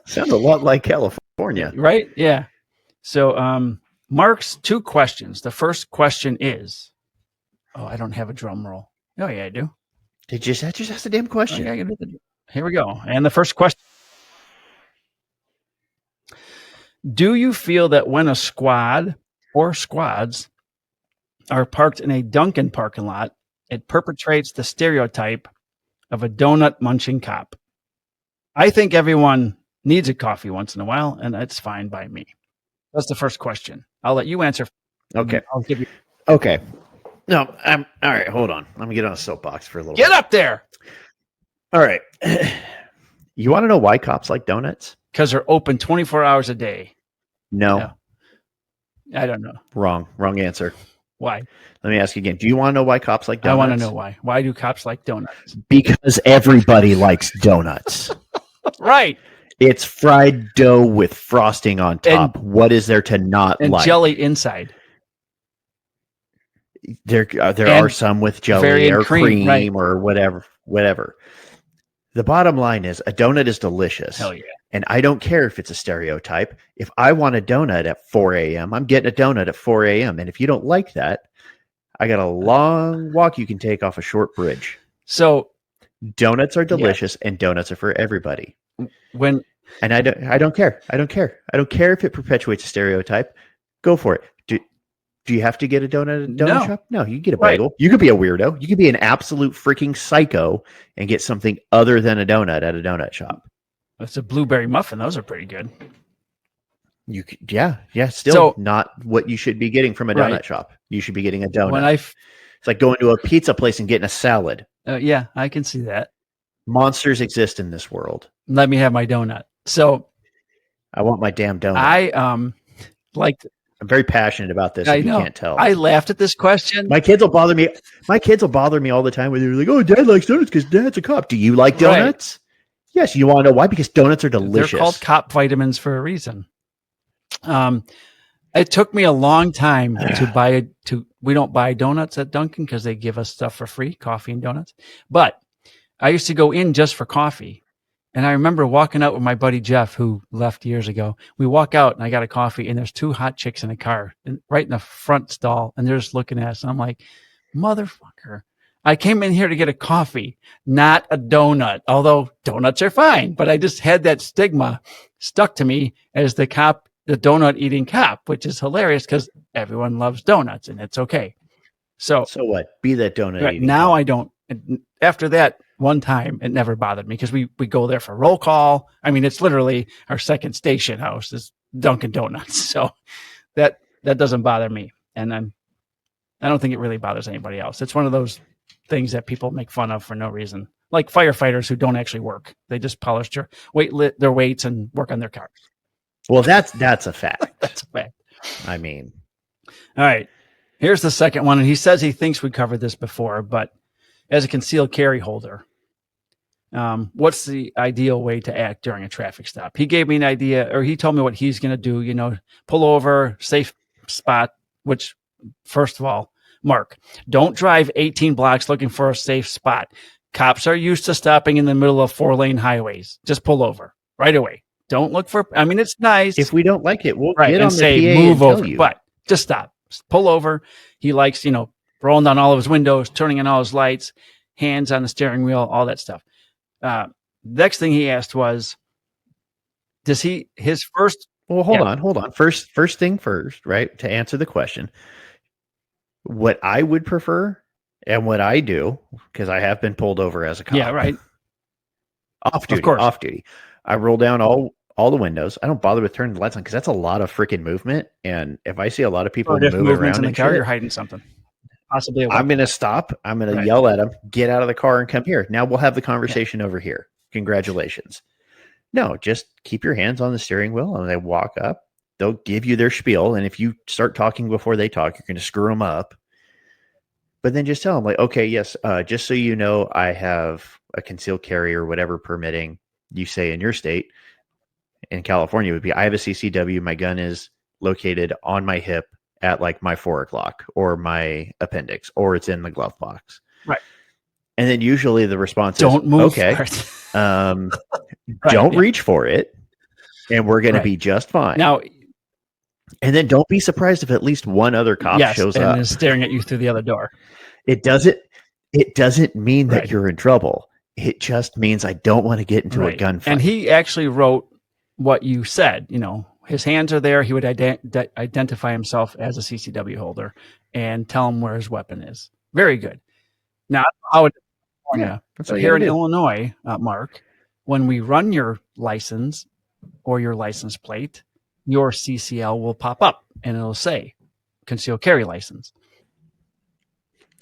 Sounds a lot like California. Right? Yeah. So Mark's two questions. The first question is, I don't have a drum roll. Oh, yeah, I do. Did you just ask the damn question? Okay, here we go. And the first question. Do you feel that when a squad or squads are parked in a Dunkin' parking lot, it perpetrates the stereotype of a donut munching cop? I think everyone needs a coffee once in a while, and that's fine by me. That's the first question. I'll let you answer. Okay. I'll give you. Okay. No, I'm all right. Hold on. I'm gonna get on a soapbox for a little Get bit. up there. All right. You want to know why cops like donuts? Because they're open 24 hours a day. No. I don't know. Wrong answer. Why? Let me ask you again. Do you want to know why cops like donuts? I want to know why. Why do cops like donuts? Because everybody likes donuts. Right. It's fried dough with frosting on top. What is there to not and like? Jelly inside. There are some with jelly or cream right. or whatever. The bottom line is a donut is delicious. Hell yeah. And I don't care if it's a stereotype. If I want a donut at 4 a.m., I'm getting a donut at 4 a.m. And if you don't like that, I got a long walk you can take off a short bridge. So donuts are delicious, and donuts are for everybody. And I don't care. I don't care if it perpetuates a stereotype. Go for it. Do you have to get a donut at a donut shop? No, you can get a bagel. Right. You could be a weirdo. You could be an absolute freaking psycho and get something other than a donut at a donut shop. That's a blueberry muffin. Those are pretty good. Still not what you should be getting from a donut shop. You should be getting a donut. It's like going to a pizza place and getting a salad. Yeah, I can see that. Monsters exist in this world. Let me have my donut. So I want my damn donut. I'm very passionate about this. If you can't tell. I laughed at this question. My kids will bother me. My kids will bother me all the time when they're like, "Oh, Dad likes donuts because Dad's a cop." Do you like donuts? Right. Yes. You want to know why? Because donuts are delicious. They're called cop vitamins for a reason. It took me a long time we don't buy donuts at Dunkin' because they give us stuff for free, coffee and donuts. But I used to go in just for coffee. And I remember walking out with my buddy Jeff, who left years ago. We walk out and I got a coffee, and there's two hot chicks in a car right in the front stall. And they're just looking at us. And I'm like, motherfucker, I came in here to get a coffee, not a donut. Although donuts are fine, but I just had that stigma stuck to me as the donut eating cop, which is hilarious because everyone loves donuts and it's okay. So what? Be that donut eating now cop. I don't. After that one time, it never bothered me because we go there for roll call. I mean, it's literally our second station house is Dunkin' Donuts. So that doesn't bother me. And I don't think it really bothers anybody else. It's one of those things that people make fun of for no reason. Like firefighters who don't actually work. They just polish their weights and work on their cars. Well, that's a fact. That's a fact. I mean. All right. Here's the second one. And he says he thinks we covered this before, but as a concealed carry holder, what's the ideal way to act during a traffic stop? He gave me an idea, or he told me what he's going to do, pull over, safe spot, which, first of all, Mark, don't drive 18 blocks looking for a safe spot. Cops are used to stopping in the middle of 4-lane highways. Just pull over right away. Don't look for, it's nice. If we don't like it, we'll get on and the say, PA move and over, tell you. but just stop. Pull over. He likes, rolling down all of his windows, turning on all his lights, hands on the steering wheel, all that stuff. Next thing he asked was, his first? Well, hold on. First thing first, right? To answer the question, what I would prefer and what I do, because I have been pulled over as a cop. Yeah, right. Off duty. I roll down all the windows. I don't bother with turning the lights on because that's a lot of freaking movement. And if I see a lot of people moving around in the car, you're hiding something. possibly a I'm weapon. going to stop. I'm going Right. to yell at him, get out of the car and come here. Now we'll have the conversation over here. Congratulations. No, just keep your hands on the steering wheel and they walk up. They'll give you their spiel. And if you start talking before they talk, you're going to screw them up. But then just tell them, like, okay, yes, just so you know, I have a concealed carry or whatever permitting you say in your state. In California would be, I have a CCW. My gun is located on my hip at like my 4 o'clock or my appendix, or it's in the glove box. Right. And then usually the response Don't is, move. okay, Right, don't reach for it. And we're going to be just fine. Now, and then don't be surprised if at least one other cop shows up and is staring at you through the other door. It doesn't mean that you're in trouble. It just means I don't want to get into a gunfight. And he actually wrote what you said. You know, his hands are there. He would identify himself as a CCW holder and tell him where his weapon is. Very good. Now, how it but here in Illinois, Mark, when we run your license or your license plate, your CCL will pop up and it'll say concealed carry license.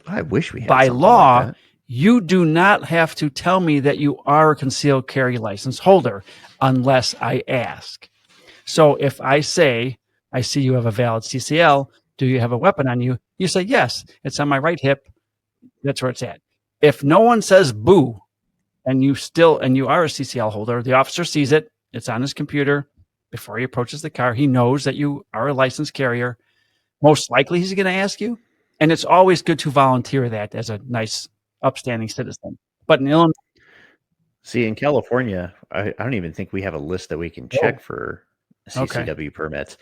I wish we had by law, like that. You do not have to tell me that you are a concealed carry license holder unless I ask. So if I say, I see you have a valid CCL, do you have a weapon on you? You say, yes, it's on my right hip. That's where it's at. If no one says boo, and you are a CCL holder, the officer sees it, it's on his computer. Before he approaches the car, he knows that you are a licensed carrier. Most likely he's going to ask you. And it's always good to volunteer that as a nice, upstanding citizen. But in Illinois, see, in California, I don't even think we have a list that we can check for CCW permits.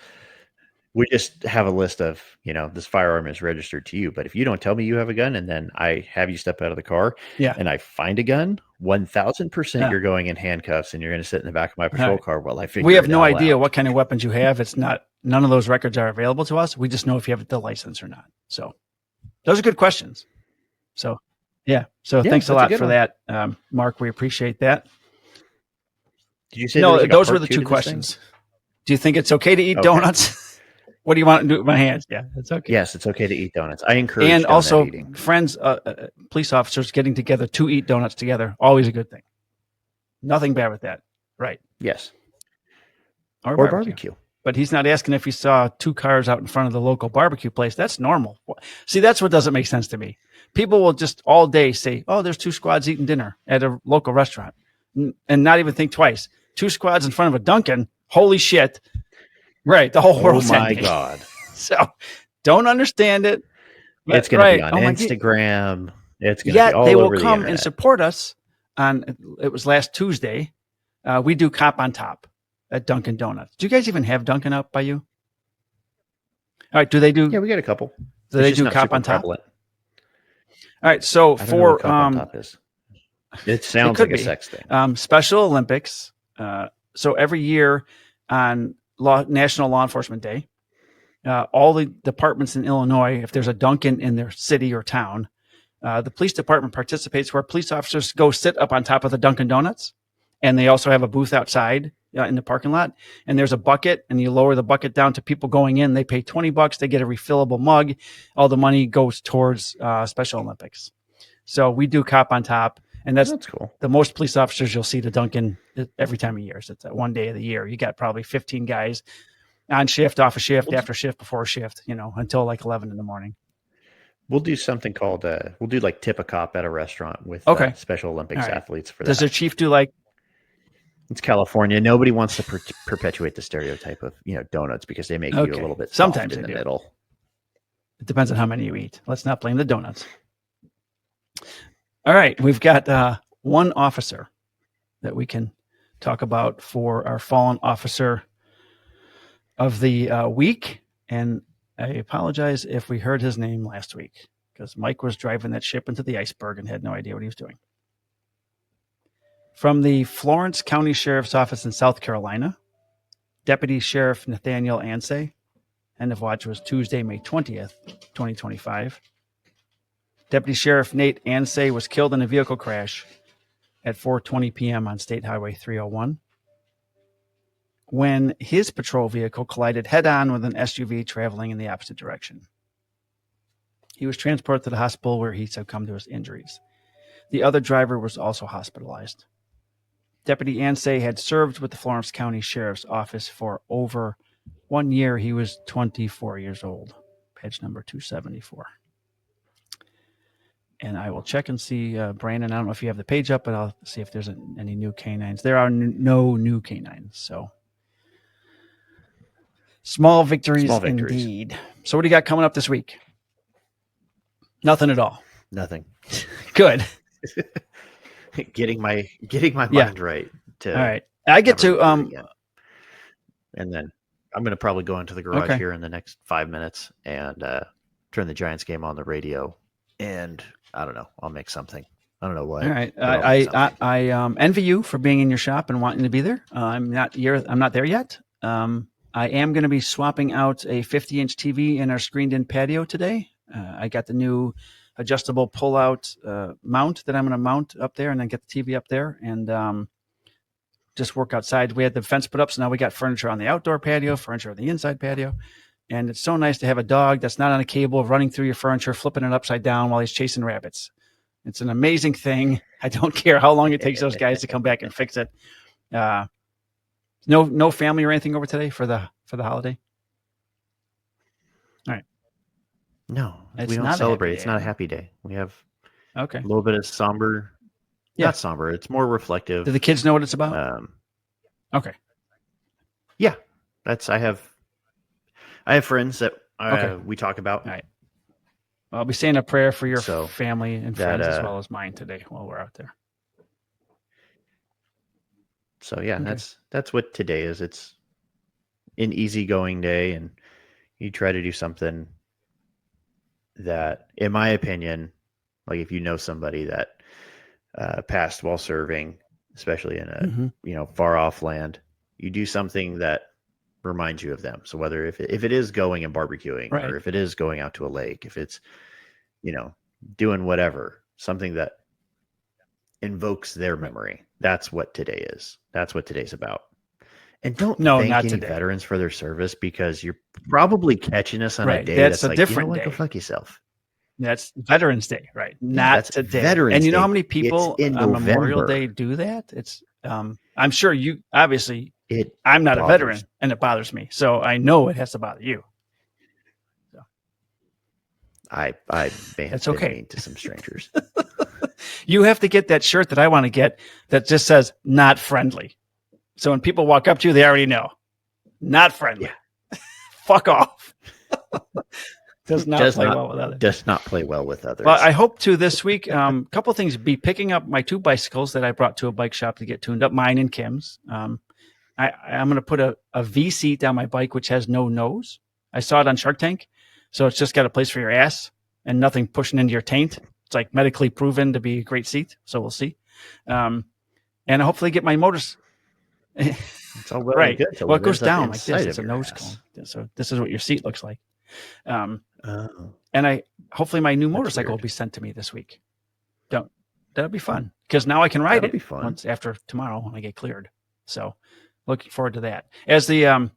We just have a list of, this firearm is registered to you. But if you don't tell me you have a gun and then I have you step out of the car and I find a gun, 1,000% you're going in handcuffs and you're going to sit in the back of my patrol car while I figure we have no idea out. What kind of weapons you have. None of those records are available to us. We just know if you have the license or not. So those are good questions. So, thanks a lot for that, Mark. We appreciate that. Did you say no? Those were the two questions. Do you think it's okay to eat donuts? What do you want to do with my hands? Yeah, it's okay. Yes, it's okay to eat donuts. I encourage and also eating. Friends, police officers getting together to eat donuts together, always a good thing. Nothing bad with that, right? Yes. Or barbecue. But he's not asking if he saw 2 cars out in front of the local barbecue place. That's normal. See, that's what doesn't make sense to me. People will just all day say, oh, there's 2 squads eating dinner at a local restaurant and not even think twice. 2 squads in front of a Dunkin'. Holy shit. Right. The whole world's ending. Oh, my God. So don't understand it. It's going to be on Instagram. It's going to be all over the internet. They will come and support us it was last Tuesday. We do Cop on Top at Dunkin' Donuts. Do you guys even have Dunkin' up by you? All right. Do they do? Yeah, we got a couple. Do they do Cop on Top? All right. So for Cop on Top is. It sounds like a sex thing. Special Olympics. So every year on National Law Enforcement Day, all the departments in Illinois, if there's a Dunkin' in their city or town, the police department participates where police officers go sit up on top of the Dunkin' Donuts. And they also have a booth outside in the parking lot. And there's a bucket, and you lower the bucket down to people going in. They pay $20. They get a refillable mug. All the money goes towards Special Olympics. So we do Cop on Top. And that's cool. The most police officers you'll see to Dunkin' every time of year. So it's one day of the year. You got probably 15 guys on shift, off a shift, after shift, before shift, until like 11 in the morning. We'll do something called, we'll do like tip a cop at a restaurant with Special Olympics athletes for that. Does their chief do like? It's California. Nobody wants to perpetuate the stereotype of, donuts because they make you a little bit sometimes in the middle. It depends on how many you eat. Let's not blame the donuts. All right. We've got one officer that we can talk about for our fallen officer of the week. And I apologize if we heard his name last week because Mike was driving that ship into the iceberg and had no idea what he was doing. From the Florence County Sheriff's Office in South Carolina, Deputy Sheriff Nathaniel Ansay, end of watch was Tuesday, May 20th, 2025. Deputy Sheriff Nate Ansay was killed in a vehicle crash at 4:20 p.m. on State Highway 301 when his patrol vehicle collided head-on with an SUV traveling in the opposite direction. He was transported to the hospital where he succumbed to his injuries. The other driver was also hospitalized. Deputy Ansay had served with the Florence County Sheriff's Office for over 1 year. He was 24 years old. Page number 274. And I will check and see, Brandon, I don't know if you have the page up, but I'll see if there's any new canines. There are no new canines. So small victories indeed. So what do you got coming up this week? Nothing at all. Nothing. Good. getting my mind right. All right. I get to and then I'm going to probably go into the garage here in the next 5 minutes and turn the Giants game on the radio, and I don't know, I'll make something. I don't know what. All right. I envy you for being in your shop and wanting to be there. I'm not there yet. I am going to be swapping out a 50-inch TV in our screened-in patio today. I got the new adjustable pull-out mount that I'm going to mount up there and then get the TV up there and just work outside. We had the fence put up, so now we got furniture on the outdoor patio, furniture on the inside patio. And it's so nice to have a dog that's not on a cable running through your furniture, flipping it upside down while he's chasing rabbits. It's an amazing thing. I don't care how long it takes those guys to come back and fix it. No family or anything over today for the holiday? All right. No, we don't celebrate. It's not a happy day. We have a little bit of somber. Yeah. Not somber. It's more reflective. Do the kids know what it's about? Okay. Yeah. I have friends that we talk about. All right. I'll be saying a prayer for your family and friends as well as mine today while we're out there. So yeah, that's what today is. It's an easygoing day, and you try to do something that, in my opinion, like if you know somebody that passed while serving, especially in a far off land, you do something that reminds you of them. So whether if it is going and barbecuing, or if it is going out to a lake, if it's doing whatever, something that invokes their memory. That's what today is. That's what today's about. And don't thank any veterans for their service, because you're probably catching us on a day that's a different day. Go fuck yourself. That's Veterans Day, right? Not today. Veterans and you know how many people on Memorial Day do that? It's I'm sure you obviously. I'm not a veteran, and it bothers me, so I know it has to bother you. So. I may have been mean to some strangers. You have to get that shirt that I want to get that just says "not friendly," so when people walk up to you, they already know, not friendly. Yeah. Fuck off. Does not play well with others. Does not play well with others. Well, I hope to this week. A couple of things: be picking up my 2 bicycles that I brought to a bike shop to get tuned up, mine and Kim's. I'm going to put a V seat down my bike, which has no nose. I saw it on Shark Tank. So it's just got a place for your ass and nothing pushing into your taint. It's like medically proven to be a great seat. So we'll see. And hopefully get my motors. It's all right. Good. Well, it goes down like this. It's a nose cone. So this is what your seat looks like. And hopefully my new motorcycle will be sent to me this week. That'll be fun, because now I can ride it once after tomorrow when I get cleared. So looking forward to that. As the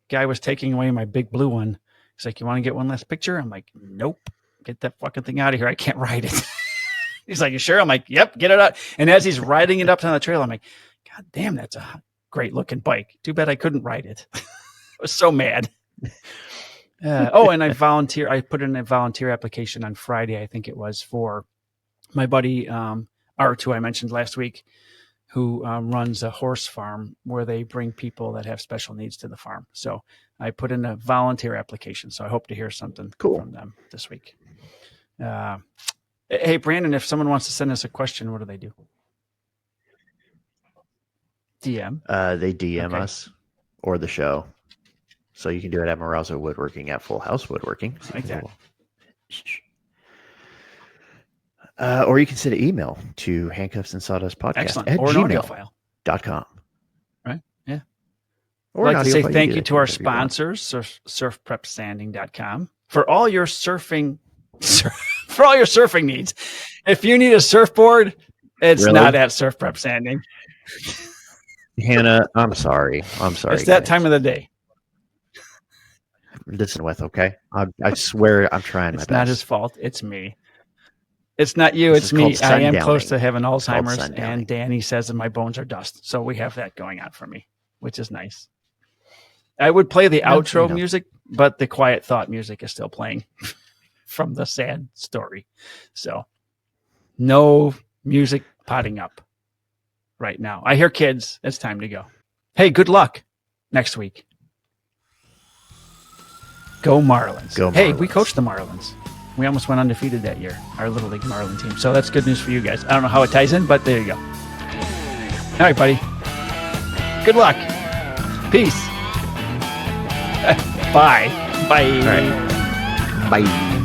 guy was taking away my big blue one, he's like, "You want to get one last picture?" I'm like, "Nope, get that fucking thing out of here. I can't ride it." He's like, "You sure?" I'm like, "Yep, get it out." And as he's riding it up on the trail, I'm like, "God damn, that's a great looking bike. Too bad I couldn't ride it." I was so mad. And I put in a volunteer application on Friday, I think it was, for my buddy Art, who I mentioned last week, who runs a horse farm where they bring people that have special needs to the farm. So I put in a volunteer application. So I hope to hear something from them this week. Hey, Brandon, if someone wants to send us a question, what do they do? DM? They DM us or the show. So you can do it at Marazzo Woodworking, at Full House Woodworking. Like that. Or you can send an email to handcuffs&sawdustpodcast at gmail.com. Right? Yeah. Or I'd like to say thank you to our sponsors, surfprepsanding.com, for all your surfing needs. If you need a surfboard, it's not at Surf Prep Sanding. Hannah, I'm sorry. It's that time of the day. listen with, okay? I swear I'm trying my It's best. not his fault. It's me. It's not you. This It's is called me. I am close sundowning. to having It's called Alzheimer's, sundowning. and Danny says that my bones are dust. So we have that going on for me, which is nice. I would play the outro music, but the quiet thought music is still playing from the sad story. So no music potting up right now. I hear kids. It's time to go. Hey, good luck next week. Go Marlins. Go Hey, we Marlins. coached the Marlins. We almost went undefeated that year, our Little League Marlin team. So that's good news for you guys. I don't know how it ties in, but there you go. All right, buddy. Good luck. Peace. Bye. Bye. All right. Bye.